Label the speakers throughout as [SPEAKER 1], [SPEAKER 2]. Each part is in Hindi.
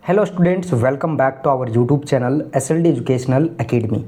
[SPEAKER 1] Hello students, welcome back to our YouTube channel SLD educational academy.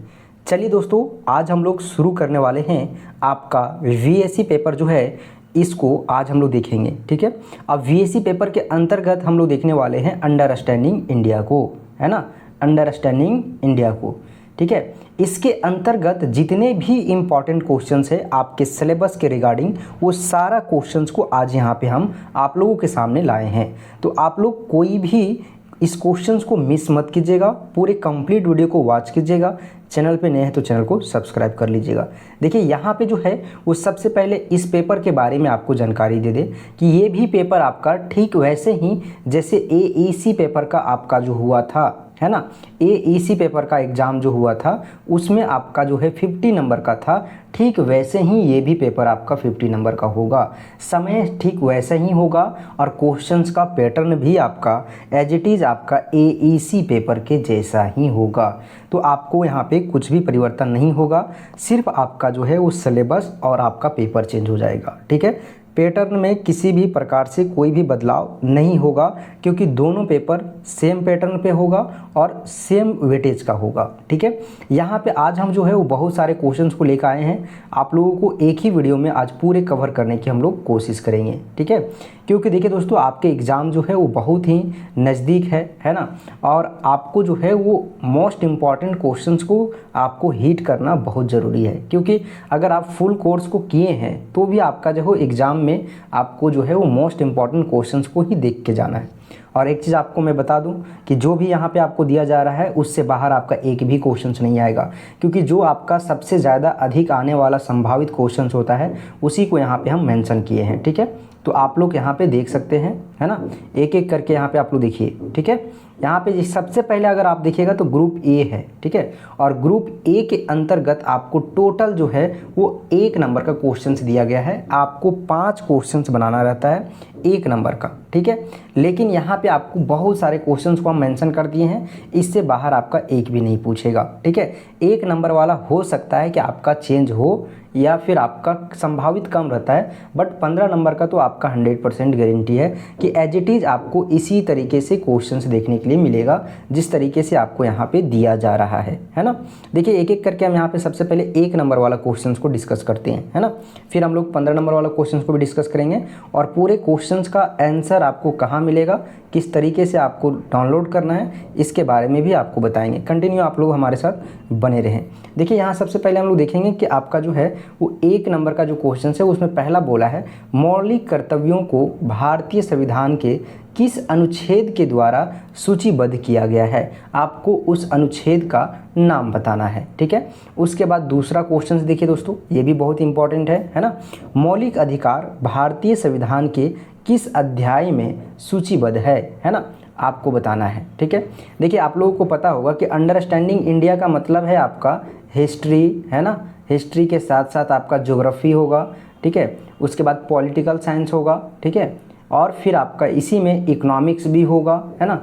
[SPEAKER 1] चलिए दोस्तों, आज हम लोग शुरू करने वाले हैं आपका VSC पेपर जो है इसको आज हम लोग देखेंगे। ठीक है, अब VSC पेपर के अंतर्गत हम लोग देखने वाले हैं अंडरस्टैंडिंग इंडिया को, है ना, अंडरस्टैंडिंग इंडिया को। ठीक है, इसके अंतर्गत जितने भी इम्पॉर्टेंट क्वेश्चंस है आपके सिलेबस के रिगार्डिंग, वो सारा क्वेश्चंस को आज यहाँ पे हम आप लोगों के सामने लाए हैं। तो आप लोग कोई भी इस क्वेश्चंस को मिस मत कीजिएगा, पूरे कंप्लीट वीडियो को वॉच कीजिएगा। चैनल पे नए हैं तो चैनल को सब्सक्राइब कर लीजिएगा। देखिए यहाँ पे जो है वो सबसे पहले इस पेपर के बारे में आपको जानकारी दे दे कि ये भी पेपर आपका ठीक वैसे ही जैसे AEC पेपर का आपका जो हुआ था, है ना, AEC पेपर का एग्ज़ाम जो हुआ था उसमें आपका जो है 50 नंबर का था, ठीक वैसे ही ये भी पेपर आपका 50 नंबर का होगा। समय ठीक वैसे ही होगा और क्वेश्चंस का पैटर्न भी आपका एज इट इज़ आपका AEC पेपर के जैसा ही होगा। तो आपको यहाँ पे कुछ भी परिवर्तन नहीं होगा, सिर्फ आपका जो है वो सिलेबस और आपका पेपर चेंज हो जाएगा। ठीक है, पैटर्न में किसी भी प्रकार से कोई भी बदलाव नहीं होगा क्योंकि दोनों पेपर सेम पैटर्न पे होगा और सेम वेटेज का होगा। ठीक है, यहाँ पे आज हम जो है वो बहुत सारे क्वेश्चंस को लेकर आए हैं, आप लोगों को एक ही वीडियो में आज पूरे कवर करने की हम लोग कोशिश करेंगे। ठीक है, क्योंकि देखिए दोस्तों, आपके एग्ज़ाम जो है वो बहुत ही नज़दीक है ना, और आपको जो है वो मोस्ट इम्पॉर्टेंट क्वेश्चंस को आपको हीट करना बहुत ज़रूरी है। क्योंकि अगर आप फुल कोर्स को किए हैं तो भी आपका जो है एग्ज़ाम में आपको जो है वो मोस्ट इम्पॉर्टेंट क्वेश्चंस को ही देख के जाना है। और एक चीज़ आपको मैं बता दूं कि जो भी यहाँ पे आपको दिया जा रहा है उससे बाहर आपका एक भी क्वेश्चंस नहीं आएगा, क्योंकि जो आपका सबसे ज़्यादा अधिक आने वाला संभावित क्वेश्चंस होता है उसी को यहाँ पे हम मेंशन किए हैं। ठीक है, तो आप लोग यहाँ पे देख सकते हैं, है ना, एक एक करके यहाँ पे आप लोग देखिए। ठीक है, यहाँ पे सबसे पहले अगर आप देखिएगा तो ग्रुप A है। ठीक है, और ग्रुप A के अंतर्गत आपको टोटल जो है वो 1 नंबर का क्वेश्चंस दिया गया है। आपको 5 क्वेश्चंस बनाना रहता है 1 नंबर का। ठीक है, लेकिन यहाँ पे आपको बहुत सारे क्वेश्चंस को हम मेंशन कर दिए हैं, इससे बाहर आपका एक भी नहीं पूछेगा। ठीक है, 1 नंबर वाला हो सकता है कि आपका चेंज हो या फिर आपका संभावित कम रहता है, बट 15 नंबर का तो आपका 100% गारंटी है कि एज इट इज़ आपको इसी तरीके से क्वेश्चंस देखने के लिए मिलेगा जिस तरीके से आपको यहाँ पे दिया जा रहा है ना। देखिए एक एक करके हम यहाँ पे सबसे पहले 1 नंबर वाला क्वेश्चंस को डिस्कस करते हैं, है ना, फिर हम लोग 15 नंबर वाला क्वेश्चंस को भी डिस्कस करेंगे और पूरे क्वेश्चंस का आंसर आपको कहाँ मिलेगा, किस तरीके से आपको डाउनलोड करना है, इसके बारे में भी आपको बताएंगे। कंटिन्यू आप लोग हमारे साथ बने रहें। देखिए यहाँ सबसे पहले हम लोग देखेंगे कि आपका जो है वो 1 नंबर का जो क्वेश्चन है उसमें पहला बोला है मौलिक कर्तव्यों को भारतीय संविधान के किस अनुच्छेद के द्वारा सूचीबद्ध किया गया है, आपको उस अनुच्छेद का नाम बताना है। ठीक है, उसके बाद दूसरा क्वेश्चन देखिए दोस्तों, ये भी बहुत इंपॉर्टेंट है ना, मौलिक अधिकार भारतीय संविधान के किस अध्याय में सूचीबद्ध है ना, आपको बताना है। ठीक है, देखिए आप लोगों को पता होगा कि अंडरस्टैंडिंग इंडिया का मतलब है आपका हिस्ट्री, है ना, हिस्ट्री के साथ साथ आपका ज्योग्राफी होगा। ठीक है, उसके बाद पॉलिटिकल साइंस होगा। ठीक है, और फिर आपका इसी में इकोनॉमिक्स भी होगा, है ना,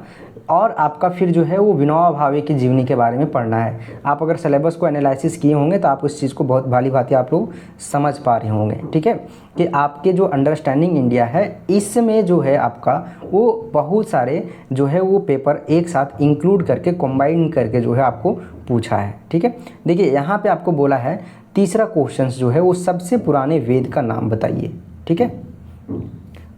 [SPEAKER 1] और आपका फिर जो है वो विनोबा भावे की जीवनी के बारे में पढ़ना है। आप अगर सिलेबस को एनालिसिस किए होंगे तो आप उस चीज़ को बहुत भाली भांति आप लोग समझ पा रहे होंगे। ठीक है, कि आपके जो अंडरस्टैंडिंग इंडिया है इसमें जो है आपका वो बहुत सारे जो है वो पेपर एक साथ इंक्लूड करके कंबाइन करके जो है आपको पूछा है। ठीक है, देखिए यहाँ पे आपको बोला है तीसरा क्वेश्चन जो है वो सबसे पुराने वेद का नाम बताइए। ठीक है,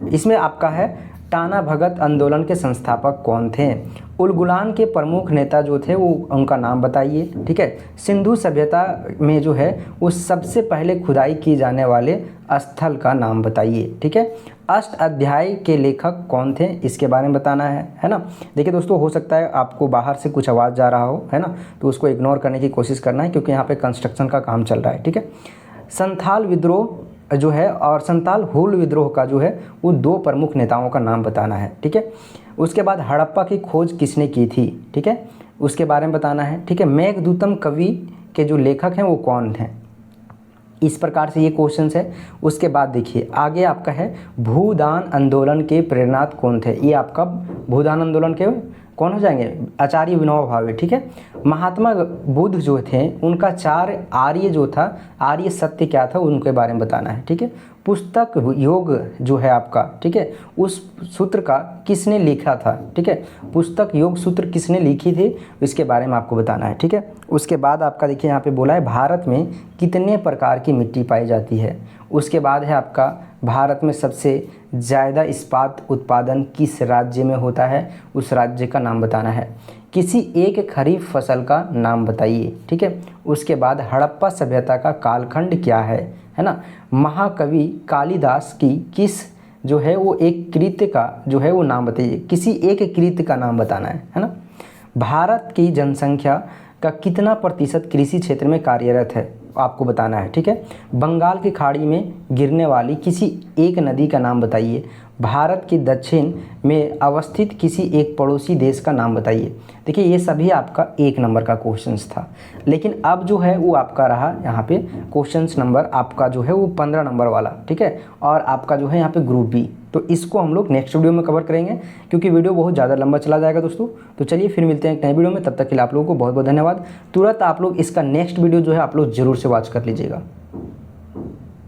[SPEAKER 1] इसमें आपका है टाना भगत आंदोलन के संस्थापक कौन थे, उलगुलान के प्रमुख नेता जो थे वो उनका नाम बताइए। ठीक है, सिंधु सभ्यता में जो है वो सबसे पहले खुदाई की जाने वाले स्थल का नाम बताइए। ठीक है, अष्ट अध्याय के लेखक कौन थे, इसके बारे में बताना है ना। देखिए दोस्तों, हो सकता है आपको बाहर से कुछ आवाज़ जा रहा हो, है ना, तो उसको इग्नोर करने की कोशिश करना है क्योंकि यहाँ पे कंस्ट्रक्शन का काम चल रहा है। ठीक है, संथाल विद्रोह जो है और संथाल हुल विद्रोह का जो है वो 2 प्रमुख नेताओं का नाम बताना है। ठीक है, उसके बाद हड़प्पा की खोज किसने की थी, ठीक है, उसके बारे में बताना है। ठीक है, मेघदूतम कवि के जो लेखक हैं वो कौन हैं, इस प्रकार से ये क्वेश्चंस है। उसके बाद देखिए आगे आपका है भूदान आंदोलन के प्रेरणात कौन थे, ये आपका भूदान आंदोलन के कौन हो जाएंगे, आचार्य विनोबा भावे, ठीक है। महात्मा बुद्ध जो थे उनका 4 आर्य जो था, आर्य सत्य क्या था उनके बारे में बताना है, ठीक है। पुस्तक योग जो है आपका, ठीक है, उस सूत्र का किसने लिखा था, ठीक है, पुस्तक योग सूत्र किसने लिखी थी इसके बारे में आपको बताना है, ठीक है। उसके बाद आपका देखिए यहाँ पे बोला है भारत में कितने प्रकार की मिट्टी पाई जाती है। उसके बाद है आपका भारत में सबसे ज़्यादा इस्पात उत्पादन किस राज्य में होता है, उस राज्य का नाम बताना है। किसी एक खरीफ फसल का नाम बताइए, ठीक है। उसके बाद हड़प्पा सभ्यता का कालखंड क्या है ना। महाकवि कालिदास की किस जो है वो एक कृत्य का जो है वो नाम बताइए, किसी एक कृत्य का नाम बताना है ना। भारत की जनसंख्या का कितना प्रतिशत कृषि क्षेत्र में कार्यरत है आपको बताना है, ठीक है। बंगाल की खाड़ी में गिरने वाली किसी एक नदी का नाम बताइए। भारत के दक्षिण में अवस्थित किसी एक पड़ोसी देश का नाम बताइए। देखिए ये सभी आपका 1 नंबर का क्वेश्चंस था, लेकिन अब जो है वो आपका रहा यहाँ पे क्वेश्चंस नंबर आपका जो है वो 15 नंबर वाला, ठीक है। और आपका जो है यहाँ पे ग्रुप बी, तो इसको हम लोग नेक्स्ट वीडियो में कवर करेंगे क्योंकि वीडियो बहुत ज़्यादा लंबा चला जाएगा दोस्तों। तो चलिए फिर मिलते हैं एक नए वीडियो में, तब तक के लिए आप लोगों को बहुत बहुत धन्यवाद। तुरंत आप लोग इसका नेक्स्ट वीडियो जो है आप लोग जरूर से वॉच कर लीजिएगा।